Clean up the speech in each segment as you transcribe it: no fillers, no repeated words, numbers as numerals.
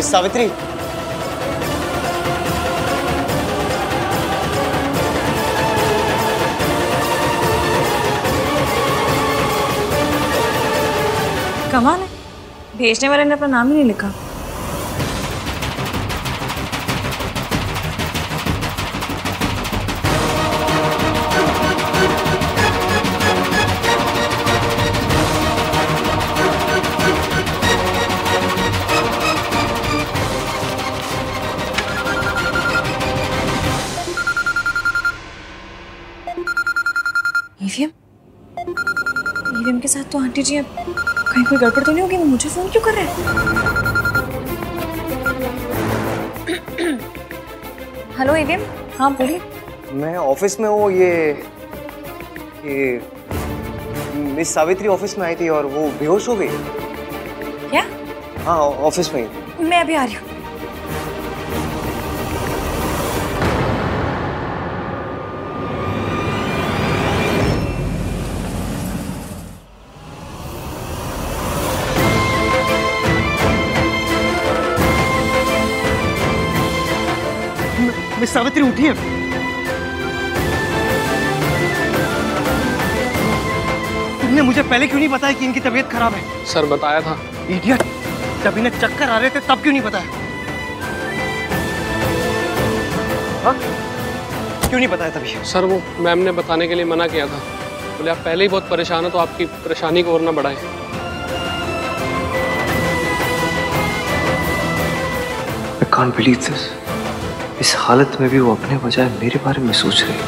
Miss Savitri, कमाल है, भेजने वाले ने अपना नाम ही नहीं लिखा। ईवीएम के साथ तो आंटी जी, अब कहीं कोई गड़बड़ तो नहीं होगी? वो मुझे फोन क्यों कर रहे हैं? हेलो ईवीएम, हाँ बोलिए। मैं ऑफिस में हूँ। ये मिस सावित्री ऑफिस में आई थी और वो बेहोश हो गई। क्या? हाँ, ऑफिस में ही। मैं अभी आ रही हूँ। मिस सावित्री उठिए। तुमने मुझे पहले क्यों नहीं बताया कि इनकी तबीयत खराब है? सर बताया था। इडियट, जब इन्हें चक्कर आ रहे थे तब क्यों नहीं बताया? हाँ? क्यों नहीं बताया तभी? सर वो मैम ने बताने के लिए मना किया था, बोले आप पहले ही बहुत परेशान हो तो आपकी परेशानी को और ना बढ़ाएं। I can't believe this. इस हालत में भी वो अपने बजाय मेरे बारे में सोच रही है।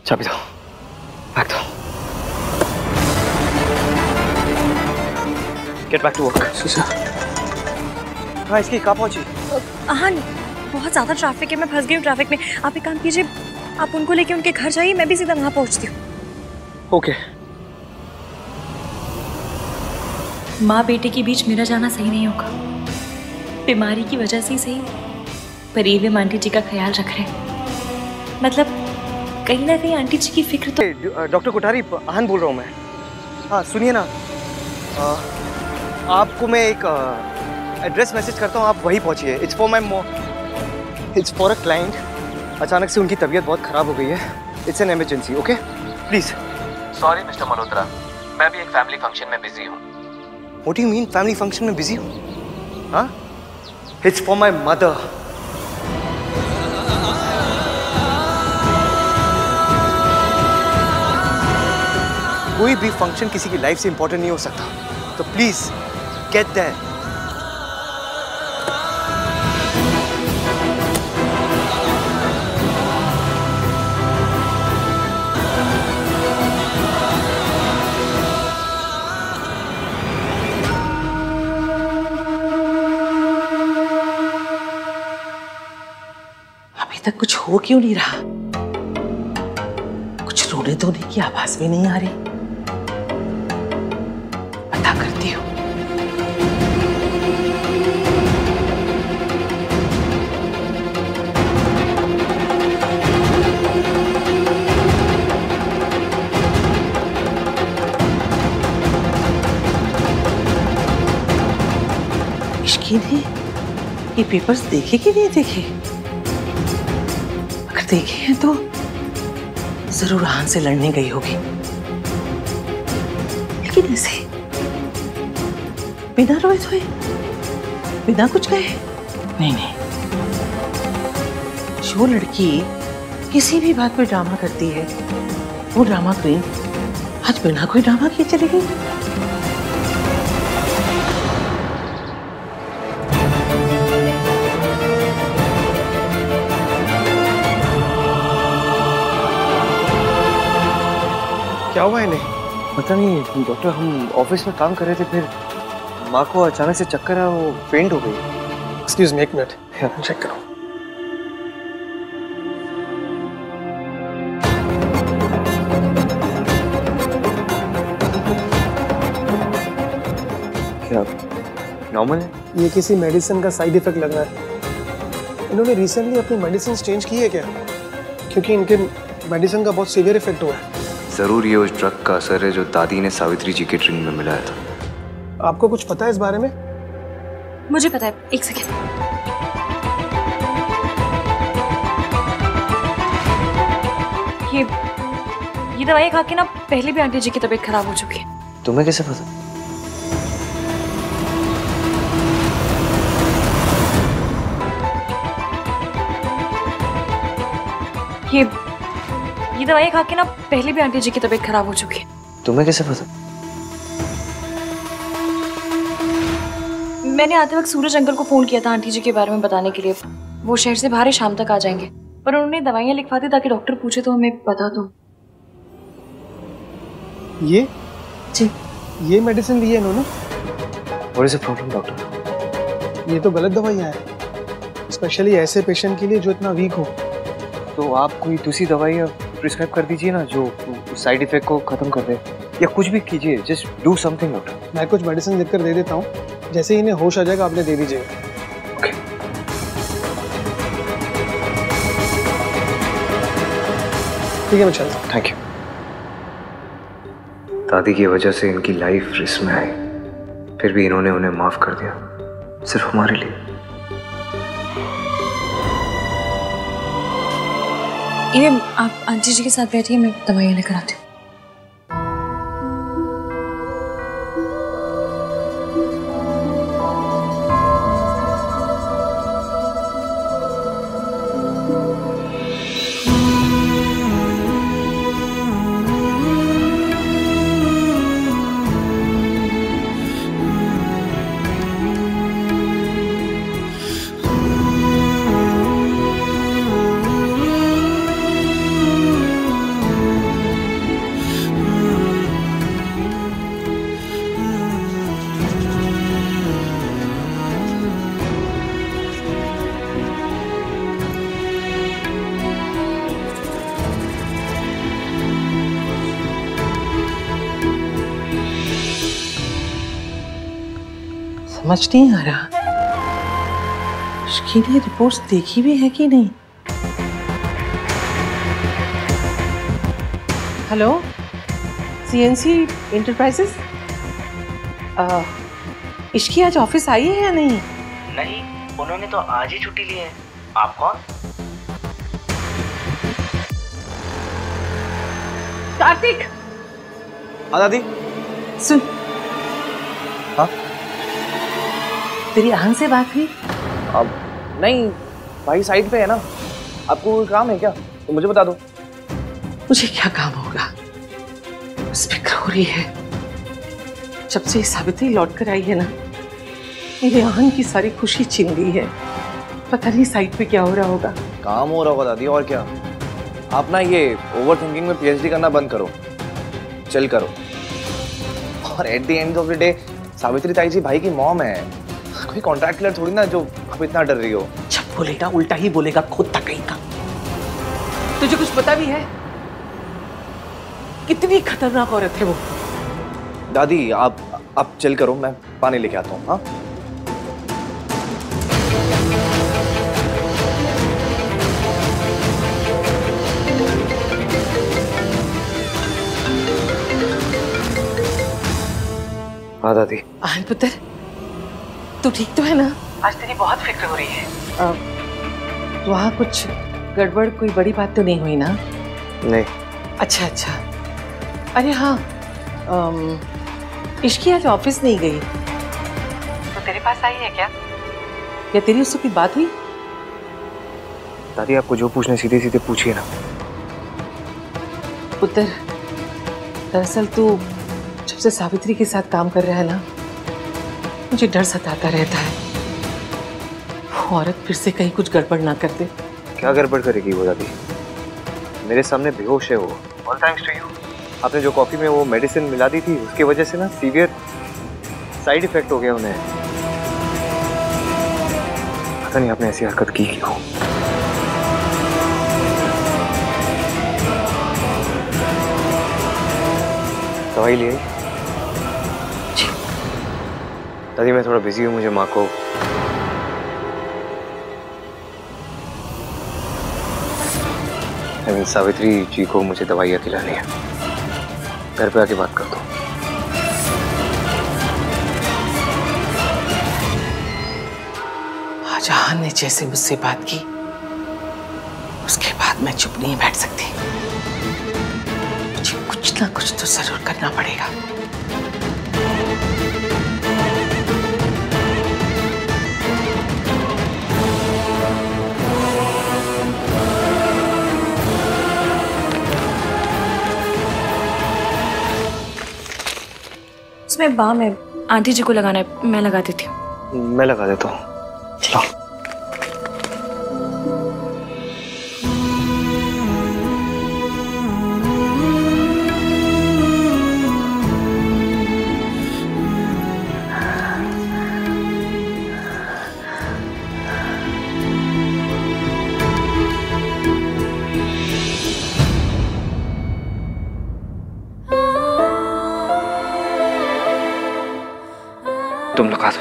चाबी दो, बैग दो। Get back to work. हाँ, इसकी कहाँ पहुंची? हाँ, बहुत ज्यादा ट्रैफिक है, मैं फंस गई हूँ ट्रैफिक में। आप एक काम कीजिए, आप उनको लेके उनके घर जाइए, मैं भी सीधा वहां पहुंचती हूँ। ओके। माँ बेटे के बीच मेरा जाना सही नहीं होगा। बीमारी की वजह से ही सही, पर ईवीएम आंटी जी का ख्याल रख रहे हैं। मतलब कहीं ना कहीं आंटी जी की फिक्र तो। डॉक्टर कोठारी, आहन बोल रहा हूँ मैं। हाँ सुनिए ना, आपको मैं एक एड्रेस मैसेज करता हूँ, आप वहीं पहुँचिए। It's for a client. अचानक से उनकी तबीयत बहुत ख़राब हो गई है। It's an emergency, okay please. Sorry mister Malhotra, मैं भी एक फैमिली फंक्शन में बिजी हूँ। What do you mean family function में बिजी हूँ? हाँ, इट्स फॉर माई मदर। कोई भी फंक्शन किसी की लाइफ से इंपॉर्टेंट नहीं हो सकता, तो प्लीज गेट दैट। अभी तक कुछ हो क्यों नहीं रहा? कुछ रोने धोने की आवाज भी नहीं आ रही। पता करती हूँ। मिशकीन है, ये पेपर्स देखे कि नहीं देखे? अगर देखे हैं तो जरूर आहन से लड़ने गई होगी, लेकिन ऐसे बिना रोए धोए, बिना कुछ कहे? नहीं नहीं, जो लड़की किसी भी बात पे ड्रामा करती है, वो ड्रामा क्वीन आज बिना कोई ड्रामा किए चली गई। क्या हुआ इन्हें? पता नहीं डॉक्टर, हम ऑफिस में काम कर रहे थे, फिर माँ को अचानक से चक्कर आया, वो फेंट हो गई। एक्सक्यूज मी, एक मिनट चेक करो। क्या नॉर्मल है? ये किसी मेडिसिन का साइड इफेक्ट लग रहा है। इन्होंने रिसेंटली अपनी मेडिसिन चेंज की है क्या? क्योंकि इनके मेडिसिन का बहुत सीवियर इफेक्ट हुआ है। जरूर ये उस ड्रग का असर है जो दादी ने सावित्री जी के ड्रिंक में मिलाया था। आपको कुछ पता है इस बारे में? मुझे पता है, एक सेकेंड। ये दवाई खा के ना पहले भी आंटी जी की तबीयत खराब हो चुकी है। तुम्हें कैसे पता? ये दवाई खा के ना पहले भी आंटी जी की तबीयत खराब हो चुकी है। तुम्हें कैसे पता? मैंने आते वक्त सूरज अंकल को फोन किया था आंटी जी के बारे में बताने के लिए। वो शहर से बाहर है, शाम तक आ जाएंगे, पर उन्होंने दवाइयाँ लिखवा दी ताकि डॉक्टर पूछे तो हमें बता दो। ये जी, ये मेडिसिन ली है इन्होंने? What is the problem, doctor? ये तो गलत दवाइयाँ हैं, स्पेशली ऐसे पेशेंट के लिए जो इतना वीक हो। तो आप कोई दूसरी दवाई प्रिस्क्राइब कर दीजिए ना जो साइड इफेक्ट को खत्म कर दे, या कुछ भी कीजिए, जस्ट डू समथिंग डॉक्टर। मैं कुछ मेडिसिन लिख कर दे देता हूँ, जैसे ही इन्हें होश आ जाएगा आपने दे दीजिएगा। ठीक है, मैं चलता हूँ। Thank you. दादी की वजह से इनकी लाइफ रिस्क में आई, फिर भी इन्होंने उन्हें माफ कर दिया, सिर्फ हमारे लिए। ये आप आंटी जी के साथ बैठिए, मैं दवाइयाँ लेकर आती हूँ। समझ नहीं आ रहा, उसकी लिए रिपोर्ट्स देखी भी है कि नहीं। हेलो, सीएनसी इंटरप्राइजेस, इसकी आज ऑफिस आई है या नहीं? नहीं, उन्होंने तो आज ही छुट्टी ली है। आप कौन? कार्तिक। हाँ दादी। सुन, हाँ? तेरी आहन से बात हुई? अब नहीं, भाई साइड पे है ना। आपको कोई काम है क्या? तो मुझे बता दो। मुझे क्या काम होगा, बस फिक्र हो रही है। जब से सावित्री लौट कर आई है ना, मेरे आहन की सारी खुशी छिन गई है। पता नहीं साइड पे क्या हो रहा होगा। काम हो रहा होगा दादी, और क्या। आप ना ये ओवर थिंकिंग में पीएचडी करना बंद करो, चल करो। और at the end of the day Savitri ताई जी भाई की मॉम है, कोई कॉन्ट्रैक्ट किलर थोड़ी ना जो आप इतना डर रही हो। जब बोलेगा उल्टा ही बोलेगा, खुद तक कहीं का। तुझे कुछ पता भी है कितनी खतरनाक औरत है वो? दादी आप चल करो, मैं पानी लेके आता हूँ। हाँ, हाँ दादी। आहन पुत्र, तू ठीक तो है ना? आज तेरी बहुत फिक्र हो रही है। वहाँ कुछ गड़बड़, कोई बड़ी बात तो नहीं हुई ना? नहीं। अच्छा अच्छा। अरे हाँ, इश्की आज ऑफिस नहीं गई तो तेरे पास आई है क्या? या तेरी उससे कोई बात हुई? दादी आपको जो पूछना सीधे सीधे पूछिए ना। पुत्र, दरअसल तू जब से सावित्री के साथ काम कर रहा है ना, मुझे डर सताता रहता है वो औरत फिर से कहीं कुछ गड़बड़ ना कर दे। क्या गड़बड़ करेगी वो दादी? मेरे सामने बेहोश है वो। All thanks to you. आपने जो कॉफी में वो मेडिसिन मिला दी थी, उसकी वजह से ना सीवियर साइड इफेक्ट हो गया उन्हें। पता नहीं आपने ऐसी हरकत की क्यों। दवाई ले आई? दादी मैं थोड़ा बिजी हूँ, मुझे माँ को सावित्री जी को मुझे दवाइयाँ दिलानी है। घर पे आके बात करता हूँ। विहान ने जैसे मुझसे बात की, उसके बाद मैं चुप नहीं बैठ सकती। मुझे कुछ ना कुछ तो जरूर करना पड़ेगा। उसमें बाम है, आंटी जी को लगाना है, मैं लगा देती हूँ। मैं लगा देता हूँ। तुम लगा दो।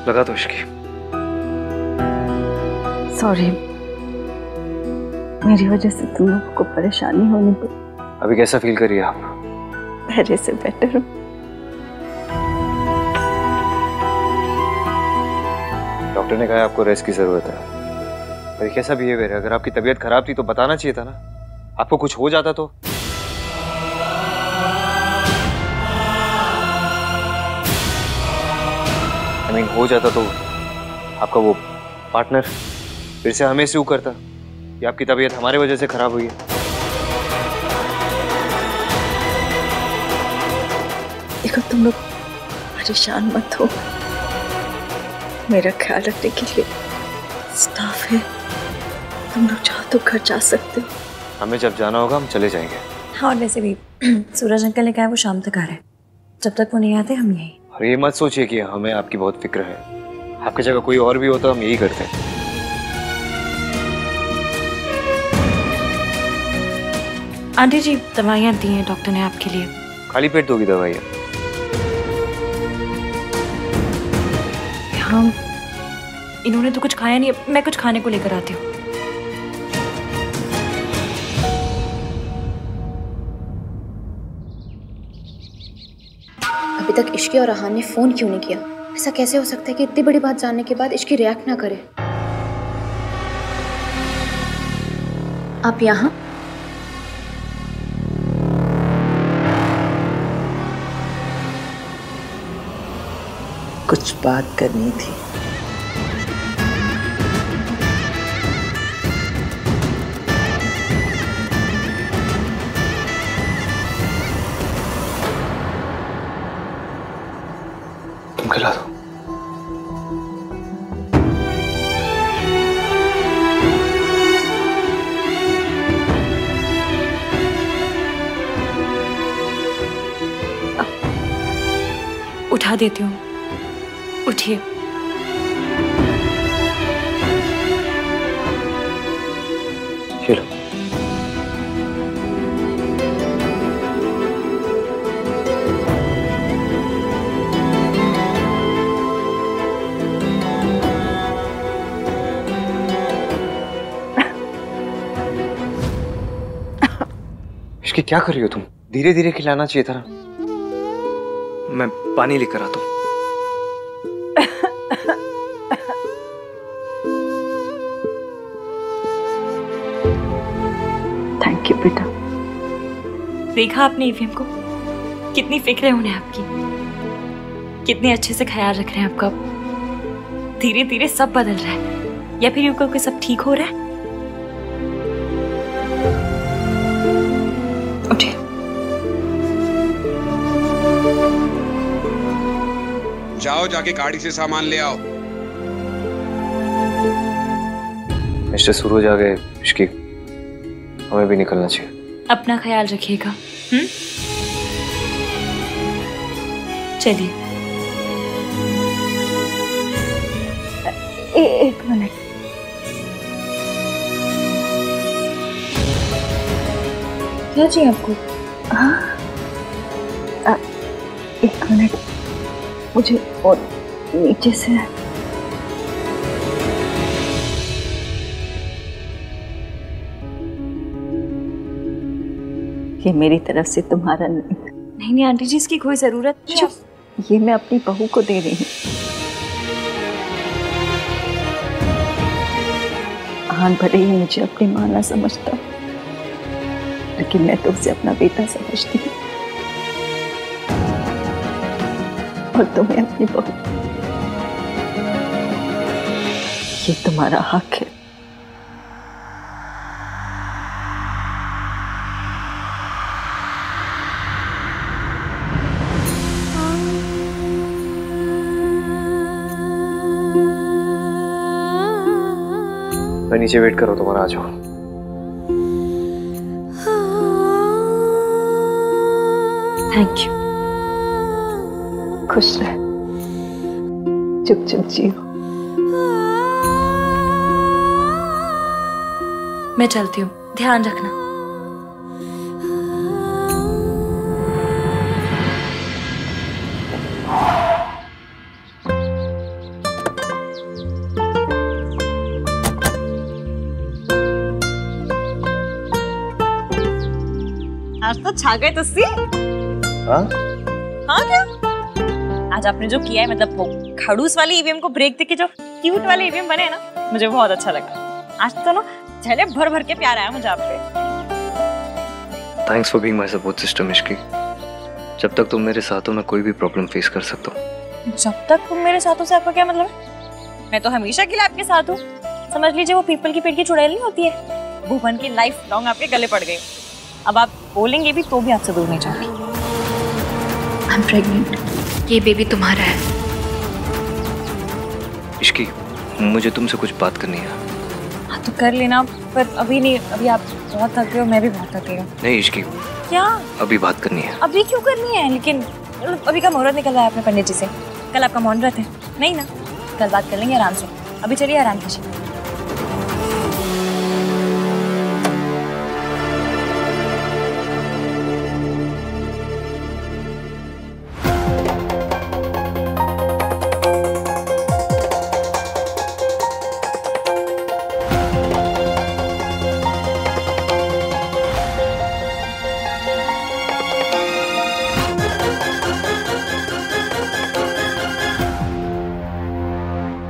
लगा दो इश्की। सॉरी, मेरी वजह से तुम लोगों को परेशानी होने पर। अभी कैसा फील करिए आप? पहले से बेटर हूँ। डॉक्टर ने कहा आपको रेस्ट की जरूरत है। पर कैसा बिहेवियर है? अगर आपकी तबीयत खराब थी तो बताना चाहिए था ना। आपको कुछ हो जाता तो? हो जाता तो आपका वो पार्टनर फिर से हमें स्यू करता कि आपकी तबीयत हमारे वजह से खराब हुई है। देखो तुम लोग परेशान मत हो, मेरा ख्याल रखने के लिए स्टाफ है। तुम लोग चाहो तो घर जा सकते हो। हमें जब जाना होगा हम चले जाएंगे। हाँ, और वैसे भी सूरज अंकल ने कहा वो शाम तक आ रहे हैं, जब तक वो नहीं आते हम यहीं। और ये मत सोचिए कि हमें आपकी बहुत फिक्र है। आपकी जगह कोई और भी होता हम यही करते। आंटी जी दवाइयाँ दी हैं डॉक्टर ने आपके लिए। खाली पेट दोगी दवाइयाँ? हाँ, इन्होंने तो कुछ खाया नहीं, मैं कुछ खाने को लेकर आती हूँ। अभी तक इश्की और रहान ने फोन क्यों नहीं किया? ऐसा कैसे हो सकता है कि इतनी बड़ी बात जानने के बाद इश्की रिएक्ट ना करे? आप यहाँ? कुछ बात करनी थी। तुम खिला दो। उठा देती हूँ, उठिए। ये लो। इसकी क्या कर रही हो तुम? धीरे धीरे खिलाना चाहिए था ना। मैं पानी लेकर आता हूँ। थैंक यू बेटा। देखा आपने ईवीएम को? कितनी फिक्र है उन्हें आपकी, कितने अच्छे से ख्याल रख रहे हैं आपका। धीरे धीरे सब बदल रहा है, या फिर यूं कहो कि सब ठीक हो रहा है। उठिए। जाओ, जाके गाड़ी से सामान ले आओ। मिस्टर सूरज आ गए। इश्की, हमें भी निकलना चाहिए। अपना ख्याल रखिएगा। चलिए। एक मिनट। क्या चाहिए आपको? हाँ, एक मिनट, मुझे और नीचे से। ये मेरी तरफ से तुम्हारा नहीं, नहीं नहीं आंटी जी, इसकी कोई जरूरत नहीं है। ये मैं अपनी बहू को दे रही हूँ। आहान भले ही मुझे अपनी माँ ना समझता, लेकिन मैं तो उसे अपना बेटा समझती हूँ और तुम्हें अपनी बहू। ये तुम्हारा हक है। मैं नीचे वेट करो, तुम्हारा आ जाओ। Thank you. खुश रह, चुप चुप जियो। मैं चलती हूँ, ध्यान रखना। आज तो छा गए तुस्सी। हाँ क्या? आज आपने जो किया है, मतलब वो खड़ूस वाली ईवीएम को ब्रेक देके जो क्यूट वाले ईवीएम बने ना, मुझे बहुत अच्छा लगा। आज तो ना झले भर भर के प्यार आया मुझे आप पे। Thanks for being my support system Ishki. जब तक तुम मेरे साथ हो मैं कोई भी प्रॉब्लम फेस कर सकता हूँ। जब तक तुम मेरे साथ हो से आपका क्या मतलब है? मैं तो हमेशा के लिए आपके साथ हूँ। समझ लीजिए वो पीपल की पेड़ की चुड़ैल नहीं होती है, भुवन की लाइफ लॉन्ग आपके गले पड़ गई। अब आप बोलेंगे भी तो भी आपसे दूर नहीं जाऊंगी। I am pregnant. ये बेबी तुम्हारा है। इश्की, मुझे तुमसे कुछ बात करनी है। हाँ तो कर लेना, पर अभी नहीं। अभी आप बहुत थक गए हो, मैं भी बहुत थक गई हूँ। नहीं इश्की, क्या अभी बात करनी है। अभी क्यों करनी है? लेकिन अभी का मुहूर्त निकल रहा है अपने पंडित जी से। कल आपका मुहूर्त है नहीं ना? कल बात कर लेंगे आराम से। अभी चलिए आराम कीजिए।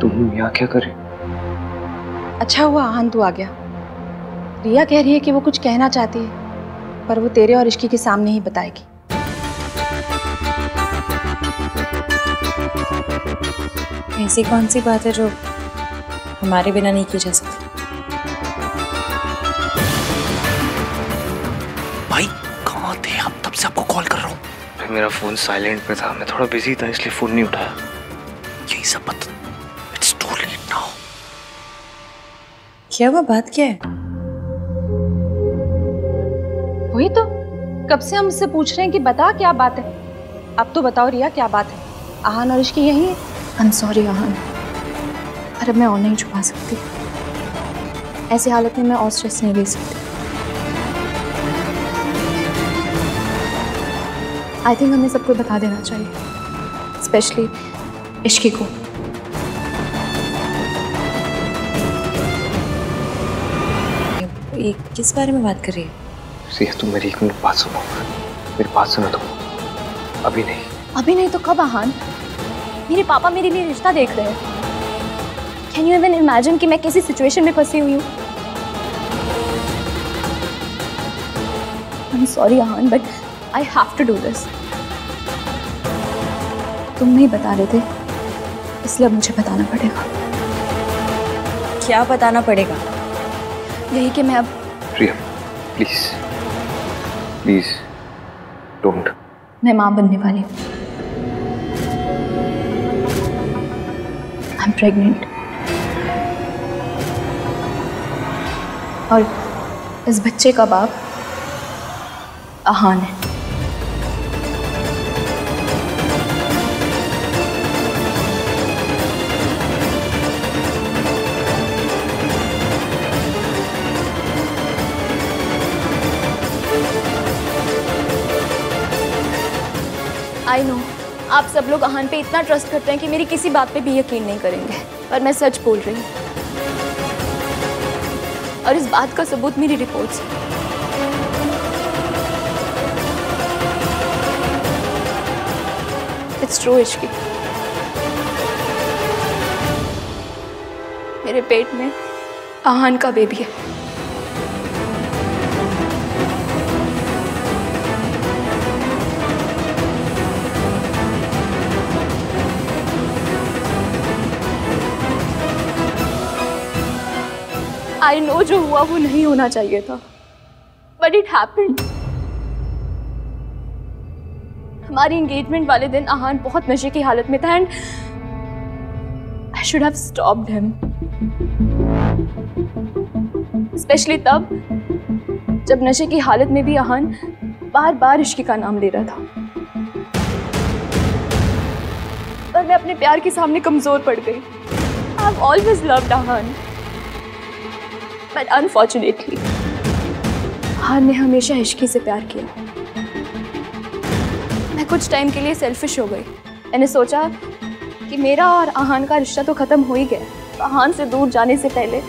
तुम यहाँ क्या करे? अच्छा हुआ आहान तू आ गया। रिया कह रही है कि वो कुछ कहना चाहती है, पर वो तेरे और इश्की के सामने ही बताएगी। ऐसी कौन सी बात है जो हमारे बिना नहीं की जा सकती? भाई कहाँ थे आप? तब से आपको कॉल कर रहा हूँ। मेरा फोन साइलेंट पे था, मैं थोड़ा बिजी था इसलिए फोन नहीं उठाया। यही सब बात। It's too late now. क्या हुआ? बात क्या है? वही तो कब से हम उससे पूछ रहे हैं कि बता क्या बात है। अब तो बताओ रिया क्या बात है। आहान और इश्की यही है। आई एम सॉरी आहान, पर अब मैं और नहीं छुपा सकती। ऐसी हालत में मैं और स्ट्रेस नहीं ले सकती। आई थिंक हमें सबको बता देना चाहिए, स्पेशली इश्की को। ये किस बारे में बात कर रही है? सिया तुम मेरी एक मिनट बात सुनो। मेरी बात सुनो तुम। अभी नहीं। अभी नहीं तो कब आहान? मेरे पापा मेरे लिए रिश्ता देख रहे हैं। कैन यू इवन इमेजिन कि मैं कैसी सिचुएशन में फंसी हुई हूँ? I am sorry Ahaan, but I have to do this. तुम नहीं बता रहे थे, इसलिए अब मुझे बताना पड़ेगा। क्या बताना पड़ेगा? यही कि मैं अब। प्रिया प्लीज प्लीज डोंट। मैं माँ बनने वाली हूँ। I am pregnant. और इस बच्चे का बाप आहान है। आई नो आप सब लोग आहान पे इतना ट्रस्ट करते हैं कि मेरी किसी बात पे भी यकीन नहीं करेंगे, पर मैं सच बोल रही हूँ। और इस बात का सबूत मेरी रिपोर्ट्स है। It's true Ishki. मेरे पेट में आहान का बेबी है। आई नो जो हुआ वो नहीं होना चाहिए था, बट इट हैपेंड। हमारी एंगेजमेंट वाले दिन आहान बहुत नशे की हालत में था and I should have stopped him, specially तब जब नशे की हालत में भी आहान बार बार इश्की का नाम ले रहा था। पर मैं अपने प्यार के सामने कमजोर पड़ गई। I have always loved Ahaan, but unfortunately Ahaan ने हमेशा इश्की से प्यार किया। मैं कुछ टाइम के लिए सेल्फिश हो गई। मैंने सोचा कि मेरा और आहान का रिश्ता तो खत्म हो ही गया, तो आहान से दूर जाने से पहले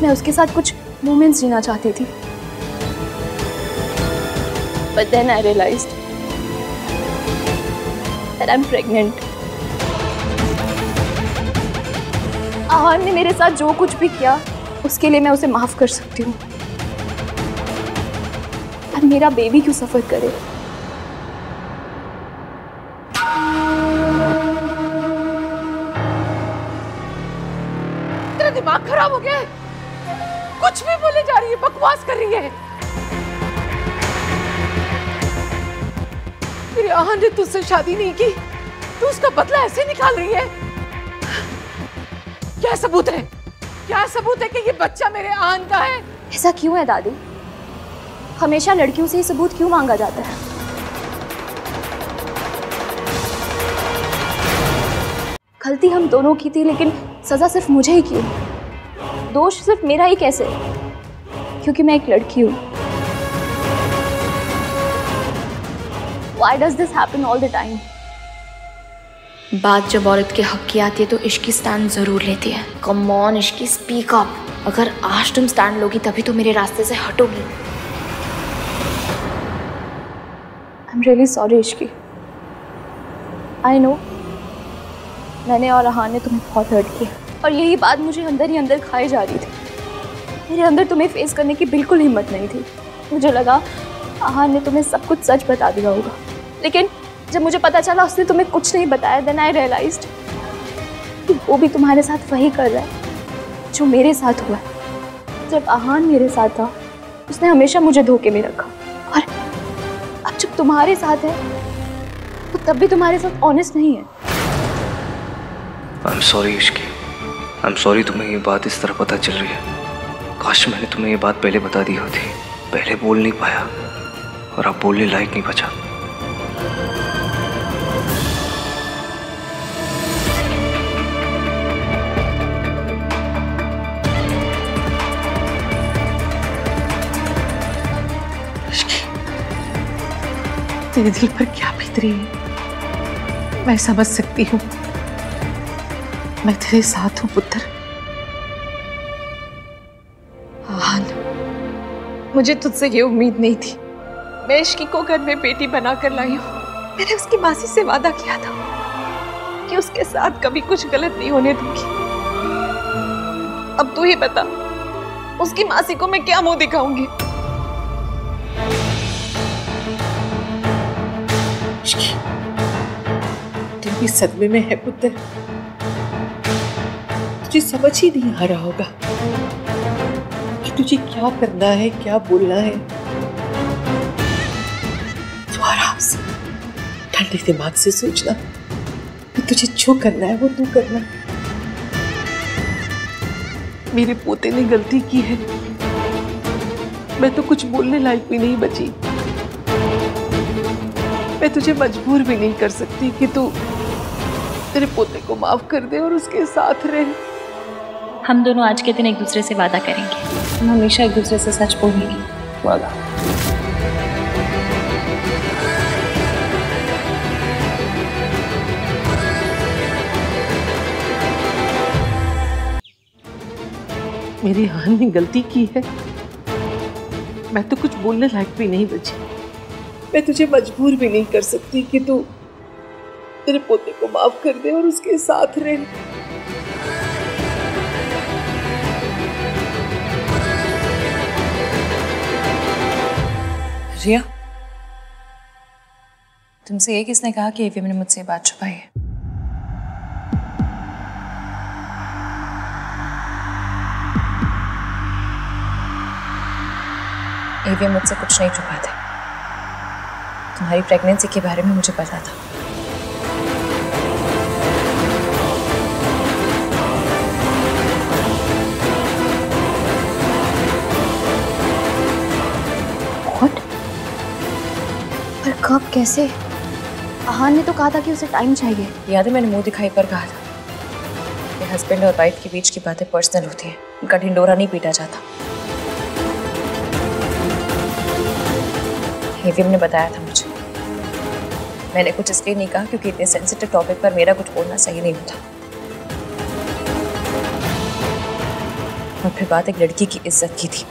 मैं उसके साथ कुछ मोमेंट्स जीना चाहती थी। But then I realized that I'm pregnant. आहान ने मेरे साथ जो कुछ भी किया उसके लिए मैं उसे माफ कर सकती हूँ, और मेरा बेबी क्यों सफर करे। तेरा दिमाग खराब हो गया है? कुछ भी बोले जा रही है, बकवास कर रही है। तेरी आहान ने तुझसे शादी नहीं की, तू उसका बदला ऐसे निकाल रही है। क्या सबूत है? क्या सबूत है कि ये बच्चा मेरे आहान का है? ऐसा क्यों है दादी? हमेशा लड़कियों से ही सबूत क्यों मांगा जाता है? गलती हम दोनों की थी, लेकिन सजा सिर्फ मुझे ही क्यों? दोष सिर्फ मेरा ही कैसे? क्योंकि मैं एक लड़की हूँ। Why does this happen all the time? बात जब औरत के हक की आती है तो इश्की स्टैंड जरूर लेती है। Come on Ishki, speak up. अगर आज तुम स्टैंड लोगी तभी तो मेरे रास्ते से हटोगी। I'm really sorry Ishki. I know मैंने और आहान ने तुम्हें बहुत हर्ट किया, और यही बात मुझे अंदर ही अंदर खाई जा रही थी। मेरे अंदर तुम्हें फेस करने की बिल्कुल हिम्मत नहीं थी। मुझे लगा आहान ने तुम्हें सब कुछ सच बता दिया होगा, लेकिन जब मुझे पता चला उसने तुम्हें कुछ नहीं बताया, देन आई रियलाइज्ड कि वो भी तुम्हारे साथ वही कर रहा है जो मेरे साथ हुआ। जब आहान मेरे साथ था उसने हमेशा मुझे धोखे में रखा, और अब जब तुम्हारे साथ है तो तब भी तुम्हारे साथ ऑनेस्ट नहीं है। आई am sorry Ishki, I am sorry तुम्हें ये बात इस तरह पता चल रही है। काश मैंने तुम्हें ये बात पहले बता दी होती। पहले बोल नहीं पाया और अब बोलने लायक नहीं बचा। तेरे दिल पर क्या बीत रही है मैं समझ सकती हूँ। मैं तेरे साथ हूँ पुत्र। आहान, मुझे तुझसे ये उम्मीद नहीं थी। मैं इश्की को घर में बेटी बनाकर लाई हूँ। मैंने उसकी मासी से वादा किया था कि उसके साथ कभी कुछ गलत नहीं होने दूंगी। अब तू ही बता, उसकी मासी को मैं क्या मुंह दिखाऊंगी? तू भी सदमे में है पुत्र। तुझे समझ ही नहीं आ रहा होगा कि तुझे क्या करना है, क्या बोलना है। तू आराम से ठंडे दिमाग से सोचना कि तुझे जो करना है वो तू करना। मेरे पोते ने गलती की है, मैं तो कुछ बोलने लायक भी नहीं बची। मैं तुझे मजबूर भी नहीं कर सकती कि तू तेरे पोते को माफ कर दे और उसके साथ रहे। हम दोनों आज के दिन एक दूसरे से वादा करेंगे, हम हमेशा एक दूसरे से सच बोलेंगे। वादा। मेरी आहान ने गलती की है, मैं तो कुछ बोलने लायक भी नहीं बची। मैं तुझे मजबूर भी नहीं कर सकती कि तू मेरे पोते को माफ कर दे और उसके साथ रहे। रिया, तुमसे ये किसने कहा कि एवीएम ने मुझसे बात छुपाई है? एवीएम मुझसे कुछ नहीं छुपाते। तुम्हारी प्रेगनेंसी के बारे में मुझे पता था। What? पर कब, कैसे? आहान ने तो कहा था कि उसे टाइम चाहिए। याद है मैंने मुंह दिखाई पर कहा था कि हस्बैंड और वाइफ के बीच की बातें पर्सनल होती हैं, उनका ढिंडोरा नहीं पीटा जाता। एवीएम ने बताया था मुझे। मैंने कुछ इसलिए नहीं कहा क्योंकि इतने सेंसिटिव टॉपिक पर मेरा कुछ बोलना सही नहीं होता। और फिर बात एक लड़की की इज्जत की थी।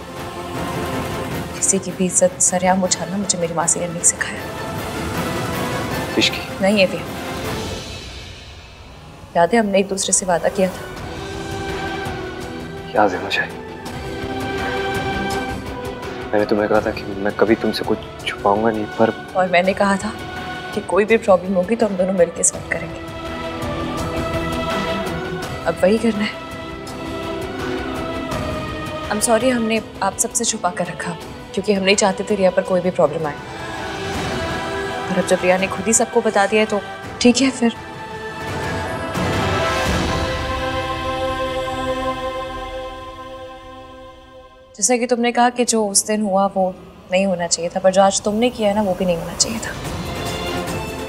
किसी की भी इज्जत सरेआम उछालना मुझे मेरी मासी ने नहीं सिखाया। इश्की नहीं एवीएम, याद है हमने एक दूसरे से वादा किया था? याद है मुझे। मैंने तुम्हें कहा था कि मैं कभी तुमसे कुछ छुपाऊंगा नहीं, पर और मैंने कहा था कि कोई भी प्रॉब्लम होगी तो हम दोनों मिलकर सॉल्व करेंगे। अब वही करना है। I'm sorry हमने आप सबसे छुपा कर रखा क्योंकि हम नहीं चाहते थे रिया पर कोई भी प्रॉब्लम आए। और अब जब रिया ने खुद ही सबको बता दिया है तो ठीक है फिर। जैसा कि तुमने कहा कि जो उस दिन हुआ वो नहीं होना चाहिए था, पर जो आज तुमने किया है ना वो भी नहीं होना चाहिए था।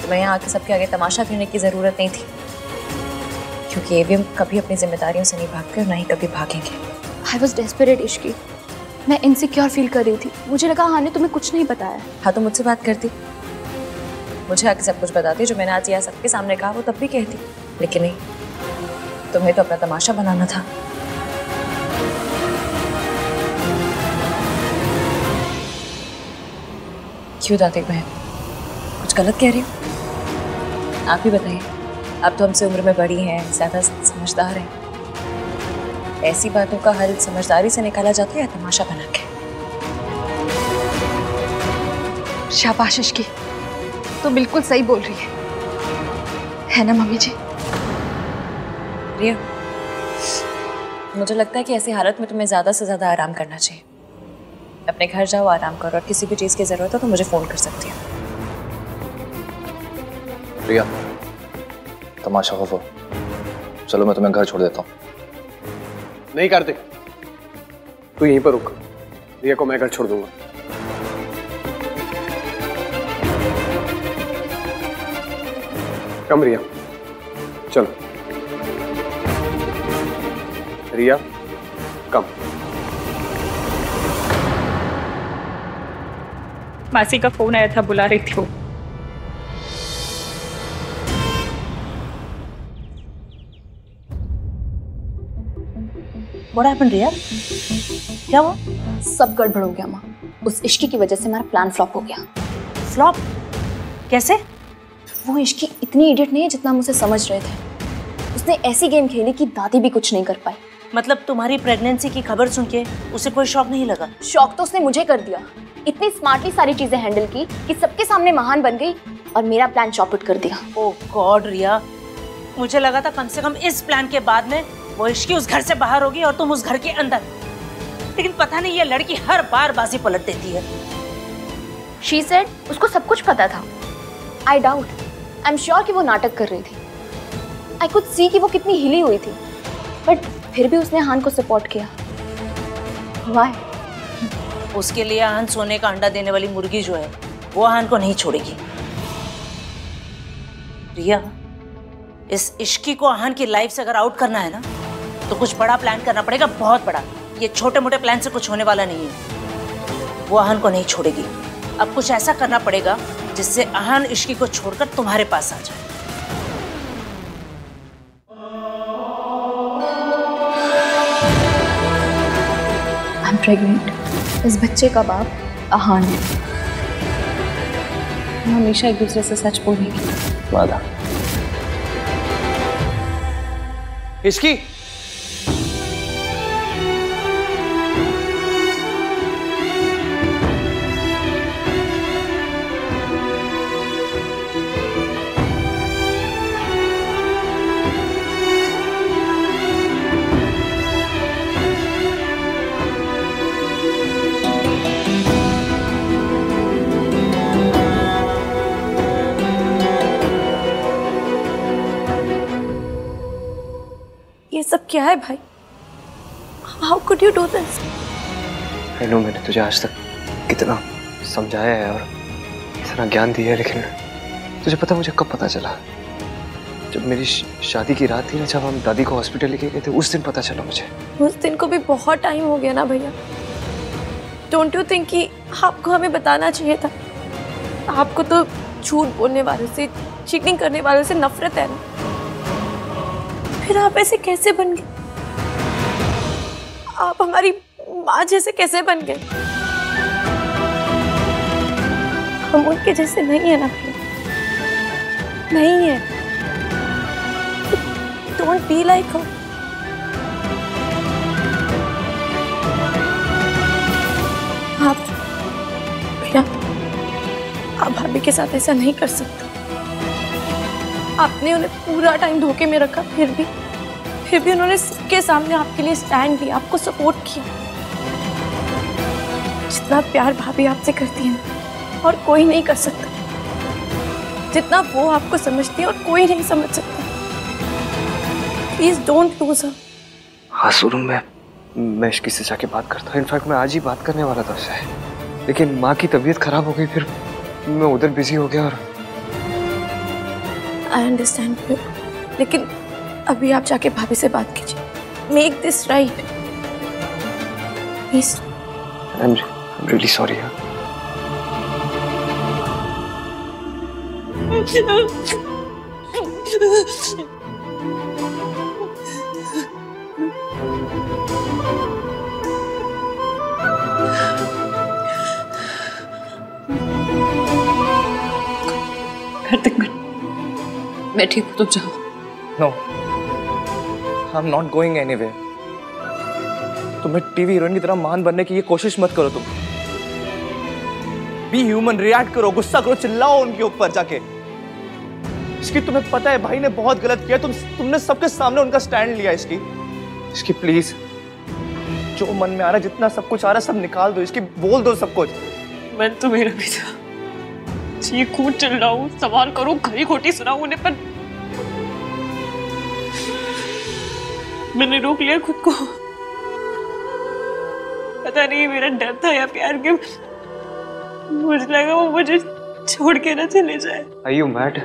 तुम्हें यहाँ आके सबके आगे तमाशा करने की ज़रूरत नहीं थी क्योंकि एवीएम कभी अपनी जिम्मेदारियों से नहीं भागते और ना ही कभी भागेंगे। I was desperate Ishki. मैं इनसिक्योर फील कर रही थी। मुझे लगा आहान ने तुम्हें कुछ नहीं बताया। हाँ तो मुझसे बात करती, मुझे आके सब कुछ बताती। जो मैंने आज यहाँ सबके सामने कहा वो तब भी कहती, लेकिन नहीं, तुम्हें तो अपना तमाशा बनाना था। क्यों दादी बहन, कुछ गलत कह रही हो? आप ही बताइए। आप तो हमसे उम्र में बड़ी हैं, ज़्यादा समझदार हैं। ऐसी बातों का हल समझदारी से निकाला जाता है या तमाशा बना के? शाबाश इश्की, तो बिल्कुल सही बोल रही है ना मम्मी जी? रिया, मुझे लगता है कि ऐसी हालत में तुम्हें ज़्यादा से ज़्यादा आराम करना चाहिए। अपने घर जाओ, आराम करो और किसी भी चीज़ की ज़रूरत हो तो मुझे फ़ोन कर सकती हो। रिया, तमाशा हो वो। चलो मैं तुम्हें घर छोड़ देता हूँ। नहीं कार्तिक, तू यहीं पर रुक। रिया को मैं घर छोड़ दूंगा। कम रिया, चलो। रिया कम। मासी का फोन आया था, बुला रही थी वो। What happened, रिया? क्या हुआ? सब गड़बड़ हो गया माँ। उस इश्की की वजह से हमारा प्लान फ्लॉप हो गया। फ्लॉप? कैसे? वो इश्की इतनी इडियट नहीं है जितना हम उसे समझ रहे थे। उसने ऐसी गेम खेली कि दादी भी कुछ नहीं कर पाई। मतलब तुम्हारी प्रेगनेंसी की खबर सुन के उसे कोई शौक नहीं लगा? शौक तो उसने मुझे कर दिया। इतनी स्मार्टली सारी चीजें हैंडल की कि सबके सामने महान बन गई और मेरा प्लान चौपट कर दिया। ओह गॉड रिया, मुझे लगा था कम से कम इस प्लान के बाद में वो इश्की उस घर से बाहर होगी और तुम उस घर के अंदर। लेकिन पता नहीं ये लड़की हर बार बाजी पलट देती है। She said उसको सब कुछ पता था। I doubt, I'm sure कि वो नाटक कर रही थी। I could see कि वो कितनी हिली हुई थी, बट फिर भी उसने आहान को सपोर्ट किया। Why? उसके लिए आहान सोने का अंडा देने वाली मुर्गी जो है वो आहान को नहीं छोड़ेगी। रिया, इस इश्की को आहान की लाइफ से अगर आउट करना है ना तो कुछ बड़ा प्लान करना पड़ेगा, बहुत बड़ा। ये छोटे मोटे प्लान से कुछ होने वाला नहीं है। वो आहान को नहीं छोड़ेगी। अब कुछ ऐसा करना पड़ेगा जिससे आहान इश्की को छोड़कर तुम्हारे पास आ जाए। I'm pregnant. इस बच्चे का बाप आहान है। हम हमेशा एक दूसरे से सच बोलेंगे। वादा। इश्की, ये सब क्या है भाई? How could you do this? I know, मैंने तुझे आज तक कितना समझाया है और इतना ज्ञान दिया है, लेकिन तुझे पता मुझे कब पता चला? जब मेरी शादी की रात थी ना, जब हम दादी को हॉस्पिटल लेके गए थे, उस दिन पता चला मुझे। उस दिन को भी बहुत टाइम हो गया ना भैया। डोंट यू थिंक कि आपको हमें बताना चाहिए था? आपको तो झूठ बोलने वालों से, चीटिंग करने वालों से नफरत है ना, फिर आप ऐसे कैसे बन गए? आप हमारी माँ जैसे कैसे बन गए? हम उनके जैसे नहीं है ना भैया, नहीं है। डोंट बी लाइक हर। आप भैया, आप भाभी के साथ ऐसा नहीं कर सकते। आपने उन्हें पूरा टाइम धोखे में रखा, फिर भी उन्होंने सबके सामने आपके लिए स्टैंड लिया, आपको सपोर्ट किया। जितना प्यार भाभी आपसे करती है ना, और कोई नहीं कर सकता। जितना वो आपको समझती है और कोई नहीं समझ सकता। Please don't lose her. हाँ सुनो, मैं इसकी से जाके बात करता हूँ। इनफैक्ट मैं आज ही बात करने वाला था उससे, लेकिन माँ की तबीयत खराब हो गई, फिर मैं उधर बिजी हो गया। और आई अंडरस्टैंड, लेकिन अभी आप जाके भाभी से बात कीजिए। Make this right please. I'm really sorry. मैं ठीक हूँ, तुम जाओ। No, I'm not going anywhere. तुम्हें टीवी हीरोइन की तरह महान बनने की ये कोशिश मत करो। तुम बी ह्यूमन, रिएक्ट करो, गुस्सा करो, चिल्लाओ उनके ऊपर जाके। इसकी तुम्हें पता है भाई ने बहुत गलत किया, तुमने सबके सामने उनका स्टैंड लिया। इसकी प्लीज, जो मन में आ रहा है, जितना सब कुछ आ रहा है, सब निकाल दो। इसकी बोल दो सब कुछ। मैं तो मेरा भी था, चीखूं चिल्लाऊं, सवाल करूं, खरी खोटी सुनाऊं उन्हें, पर मैंने रोक लिया खुद को। पता नहीं मेरा डर था या प्यार के, मुझे लगा वो मुझे छोड़ के ना चले जाए। Are you mad?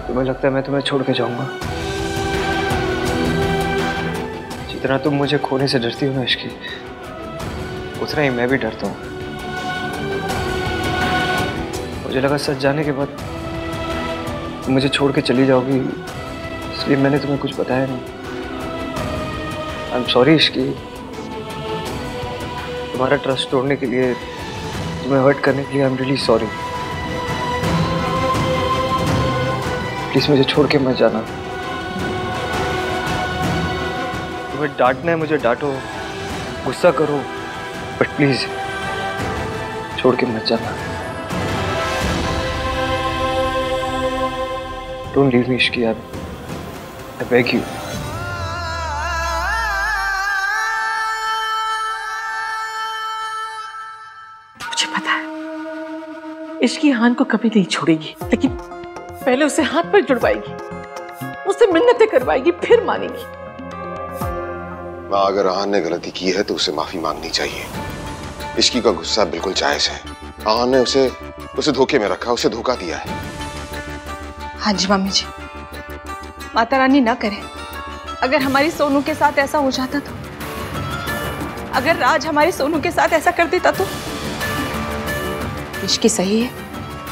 तुम्हें लगता है मैं तुम्हें छोड़ के जाऊंगा? जितना तुम मुझे खोने से डरती हो ना इश्की, उतना ही मैं भी डरता हूँ। मुझे लगा सच जाने के बाद तुम मुझे छोड़ के चली जाओगी, इसलिए मैंने तुम्हें कुछ बताया नहीं। आई एम सॉरी इश्की, तुम्हारा ट्रस्ट तोड़ने के लिए, तुम्हें हर्ट करने के लिए I am really sorry. Please मुझे छोड़ के मत जाना। तुम्हें डांटना है मुझे डांटो, गुस्सा करो, बट प्लीज छोड़ के मत जाना। Don't leave me Ishki, I beg you. मुझे पता है इश्की हान को कभी नहीं छोड़ेगी, लेकिन पहले उसे हाथ पर जुड़वाएगी, उससे मिन्नतें करवाएगी, फिर मानेगी। माँ, अगर आहान ने गलती की है तो उसे माफी मांगनी चाहिए। इश्की का गुस्सा बिल्कुल जायज है। आहान ने उसे धोखे में रखा, उसे धोखा दिया है। हाँ जी मम्मी जी, माता रानी ना करे। अगर हमारी सोनू के साथ ऐसा हो जाता तो, अगर राज हमारी सोनू के साथ ऐसा कर देता तो। इश्की सही है,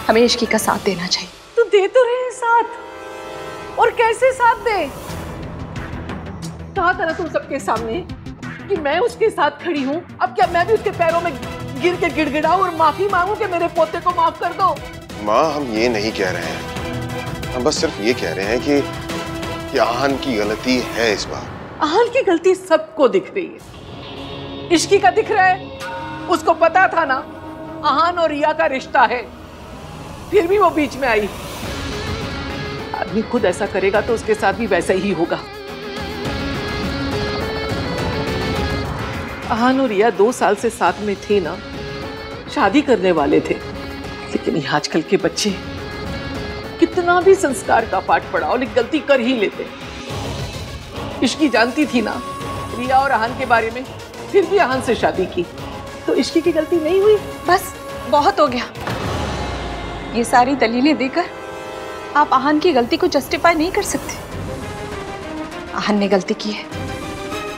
हमें इश्की का साथ देना चाहिए। तू दे तो रहे साथ, और कैसे साथ दे? कहा था ना तुम सबके सामने कि मैं उसके साथ खड़ी हूँ। अब क्या मैं भी उसके पैरों में गिर के गिड़गिड़ाऊं और माफी मांगू कि मेरे पोते को माफ कर दो? माँ, हम ये नहीं कह रहे हैं, हम बस सिर्फ ये कह रहे हैं कि आहन की गलती है इस बार। आहन की गलती सबको दिख रही है। इश्की का दिख रहा है, उसको पता था ना आहन और रिया का रिश्ता है, फिर भी वो बीच में आई। आदमी खुद ऐसा करेगा तो उसके साथ भी वैसा ही होगा। आहन और रिया 2 साल से साथ में थे ना, शादी करने वाले थे, लेकिन आजकल के बच्चे कितना भी संस्कार का पाठ पढ़ाओ लेकिन गलती कर ही लेते। इश्की जानती थी ना रिया और आहन के बारे में, फिर भी आहन से शादी की, तो इश्की की गलती नहीं हुई? बस बहुत हो गया। ये सारी दलीलें देकर आप आहन की गलती को जस्टिफाई नहीं कर सकते। आहन ने गलती की है,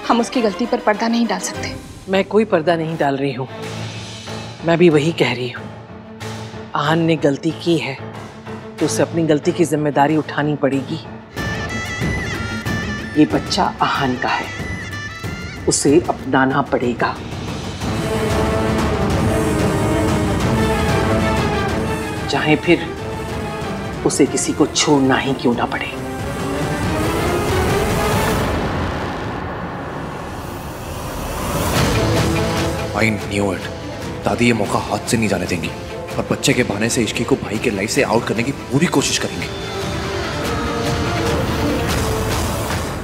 हम उसकी गलती पर पर्दा नहीं डाल सकते। मैं कोई पर्दा नहीं डाल रही हूँ, मैं भी वही कह रही हूँ। आहन ने गलती की है तो उसे अपनी गलती की जिम्मेदारी उठानी पड़ेगी। ये बच्चा आहन का है, उसे अपनाना पड़ेगा। चाहे फिर उसे किसी को छोड़ना ही क्यों ना पड़े। I knew it. दादी ये मौका हाथ से नहीं जाने देंगी और बच्चे के बहाने से इश्की को भाई के लाइफ से आउट करने की पूरी कोशिश करेंगे।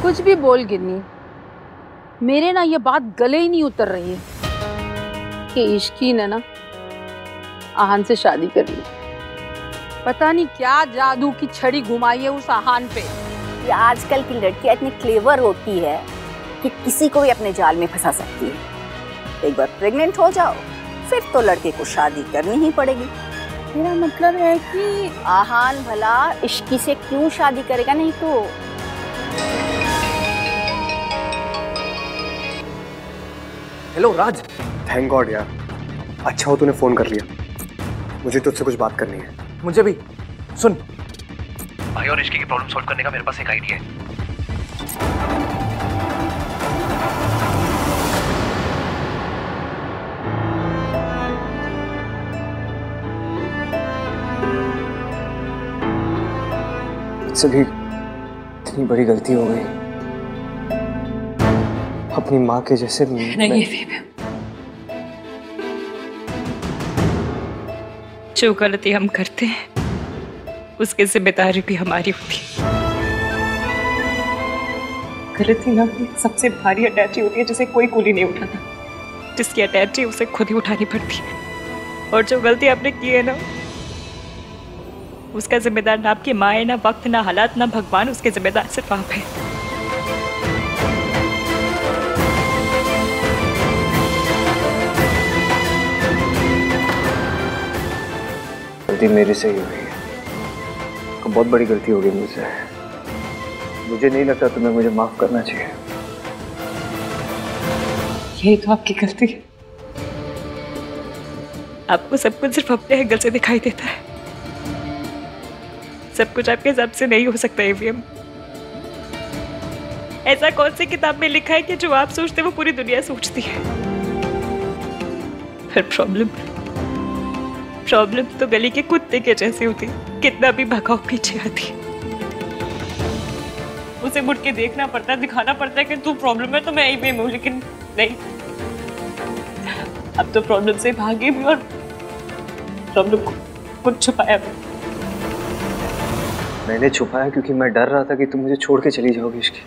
कुछ भी बोल गिन्नी, मेरे ना ये बात गले ही नहीं उतर रही है कि इश्की ने ना आहन से शादी कर ली। पता नहीं क्या जादू की छड़ी घुमाई है उस आहन पे। ये आजकल की लड़कियां इतनी क्लेवर होती है कि किसी को भी अपने जाल में फंसा सकती है। एक बार प्रेग्नेंट हो जाओ फिर तो लड़के को शादी करनी ही पड़ेगी। मेरा मतलब है कि आहन भला इश्की से क्यों शादी करेगा? नहीं तो हेलो राज, थैंक गॉड यार, अच्छा हो तूने फोन कर लिया। मुझे तुझसे कुछ बात करनी है। मुझे भी। सुन, भाई और इश्की की प्रॉब्लम सॉल्व करने का मेरे पास एक आइडिया है। मुझसे भी इतनी बड़ी गलती हो गई, अपनी माँ के जैसे। नहीं, जो गलती हम करते हैं उसकी जिम्मेदारी भी हमारी होती है। गलती ना सबसे भारी अटैची होती है जिसे कोई कूली नहीं उठाता, जिसकी अटैची उसे खुद ही उठानी पड़ती है। और जो गलती आपने की है ना, उसका जिम्मेदार ना आपकी माँ है, ना वक्त, ना हालात, ना भगवान। उसके जिम्मेदार सिर्फ आप है। गलती मेरे से ही हुई है, बहुत बड़ी गलती हो गई मुझसे। मुझे नहीं लगता तुम्हें मुझे माफ करना चाहिए। यही तो आपकी गलती है, आपको सब कुछ सिर्फ अपने एंगल से दिखाई देता है। सब कुछ आपके हिसाब से नहीं हो सकता एवीएम। ऐसा कौन सी किताब में लिखा है कि जो आप सोचते वो पूरी दुनिया सोचती है? फिर प्रॉब्लम तो गली के कुत्ते के जैसी होती, कितना भी भगाओ पीछे आती। उसे मुड़ के देखना पड़ता है, दिखाना पड़ता है कि तू प्रॉब्लम है तो मैं एवीएम हूँ, लेकिन नहीं, अब तो प्रॉब्लम से भागे भी और प्रॉब्लम को कुछ छुपाया भी। मैंने छुपाया क्योंकि मैं डर रहा था कि तुम मुझे छोड़ के चली जाओगी इश्की।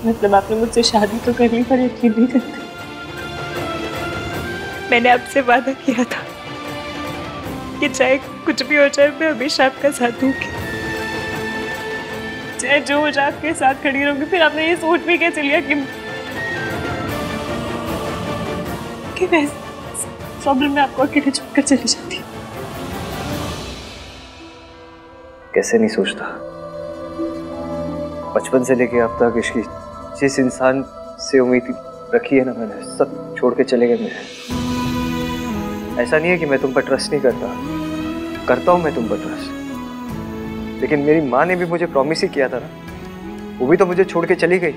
मतलब आपने मुझसे शादी तो कर ली पर यकीन नहीं करते। मैंने आपसे वादा किया था कि चाहे कुछ भी हो जाए मैं हमेशा आपका साथ दूंगी, चाहे जो हो जाए आपके साथ खड़ी रहूंगी। फिर आपने ये सोच भी कैसे लिया कि मैं प्रॉब्लम में आपको अकेले छोड़कर चली जाती? कैसे नहीं सोचता। बचपन से लेके अब तक इसकी जिस इंसान से उम्मीद रखी है ना मैंने, सब छोड़ के चले गए मुझे। ऐसा नहीं है कि मैं तुम पर ट्रस्ट नहीं करता हूँ मैं तुम पर ट्रस्ट, लेकिन मेरी माँ ने भी मुझे प्रॉमिस ही किया था ना, वो भी तो मुझे छोड़ के चली गई।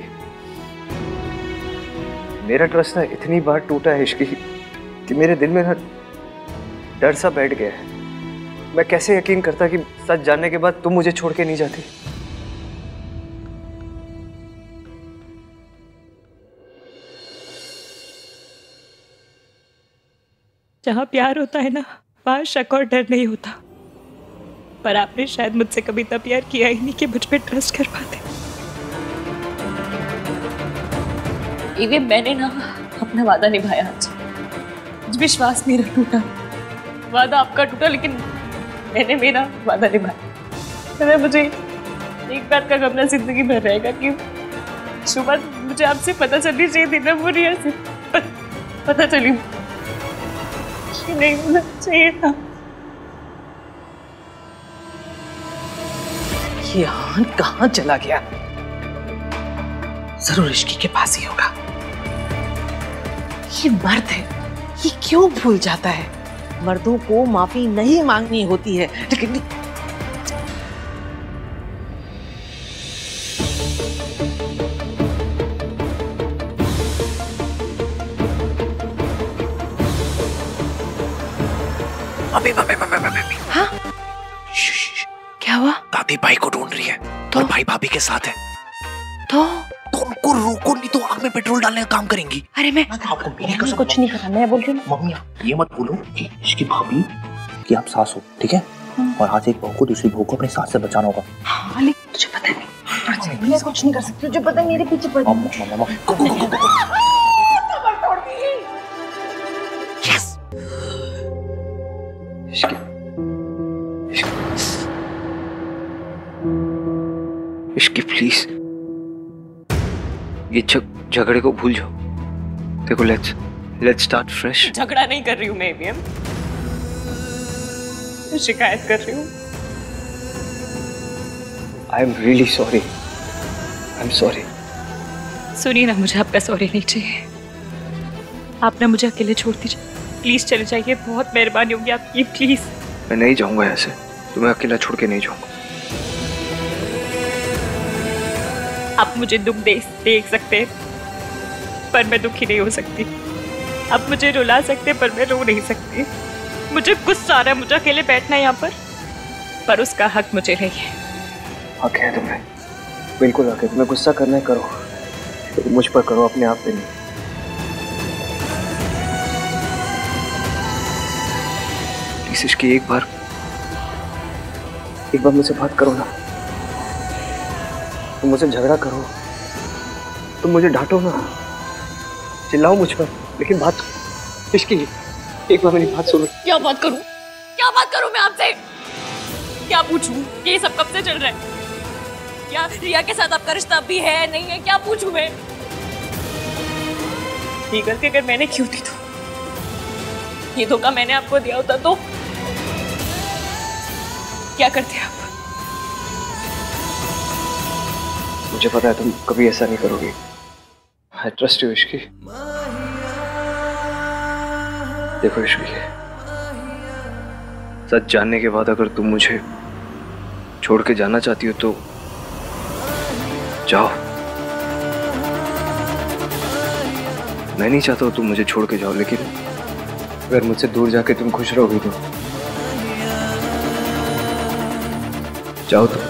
मेरा ट्रस्ट ना इतनी बार टूटा है इश्की कि मेरे दिल में ना डर सा बैठ गया है। मैं कैसे यकीन करता कि सच जानने के बाद तुम मुझे छोड़ के नहीं जाती। जहाँ प्यार होता है ना, वहाँ शक और डर नहीं होता। पर आपने शायद मुझसे कभी इतना प्यार किया ही नहीं कि मुझ पे ट्रस्ट कर पाते। ये मैंने ना अपना वादा निभाया आज। विश्वास मेरा टूटा, वादा आपका टूटा, लेकिन मैंने मेरा वादा निभाया। मुझे एक बात का गम ना जिंदगी भर रहेगा कि सुबह मुझे आपसे पता चलनी चाहिए थी ना, वो रिया से पता चली नहीं होना चाहिए था। ये आहान कहाँ चला गया? जरूर इश्की के पास ही होगा। ये मर्द है, ये क्यों भूल जाता है? मर्दों को माफी नहीं मांगनी होती है, लेकिन हाँ? क्या हुआ? दादी भाई को ढूंढ रही है और भाई भाभी के साथ है। तो उनको रोको, नहीं तो आग में पेट्रोल डालने का काम करेंगी। अरे मैं आपको मेरी कसम कुछ नहीं करा, मैं बोल रही हूँ। मम्मी ये मत बोलो कि इसकी भाभी कि आप सास हो, ठीक है? और आज एक बहू को दूसरी बहू को अपनी सास से बचाना होगा। हाँ, लेकिन तुझे पता नहीं, मैं कुछ नहीं कर सकती। तुझे पता है मेरे पीछे पड़ इश्की प्लीज ये झगड़े को भूल जाओ। देखो लेट्स स्टार्ट फ्रेश। झगड़ा नहीं कर रही हूँ मैं भी, शिकायत कर रही हूँ। I am really sorry, I am sorry. सुनिए ना, मुझे आपका सॉरी नहीं चाहिए। आप ना मुझे अकेले छोड़ दीजिए, प्लीज चले जाइए। बहुत मेहरबानी होगी आपकी, प्लीज। मैं नहीं जाऊंगा ऐसे, तुम्हें अकेला छोड़ के नहीं जाऊंगा। आप मुझे दुख देख सकते हैं, पर मैं दुखी नहीं हो सकती। आप मुझे रुला सकते हैं, पर मैं रो नहीं सकती। मुझे गुस्सा आ रहा है, मुझे अकेले बैठना है यहाँ पर उसका हक मुझे नहीं है। हक है तुम्हें, बिल्कुल हक है। तुम्हें गुस्सा करना है करो, तो मुझ पर करो, अपने आप पे नहीं। प्लीज इसकी एक बार मुझसे बात करो ना। तुम मुझसे झगड़ा करो, तुम मुझे डांटो ना, चिल्लाओ मुझ पर, लेकिन बात इसकी एक बार मेरी बात सुनो। क्या बात करूं मैं आपसे? क्या पूछूं? ये सब कब से चल रहा है? क्या रिया के साथ आपका रिश्ता भी है नहीं है? क्या पूछूं मैं? ये गलती अगर मैंने क्यों दी, तो ये धोखा मैंने आपको दिया होता तो क्या करते आप? मुझे पता है तुम कभी ऐसा नहीं करोगी। I trust you Ishki. देखो इश्की, सच जानने के बाद अगर तुम मुझे छोड़ के जाना चाहती हो तो जाओ। मैं नहीं चाहता तुम मुझे छोड़ के जाओ, लेकिन अगर मुझसे दूर जाके तुम खुश रहोगी तो जाओ तुम।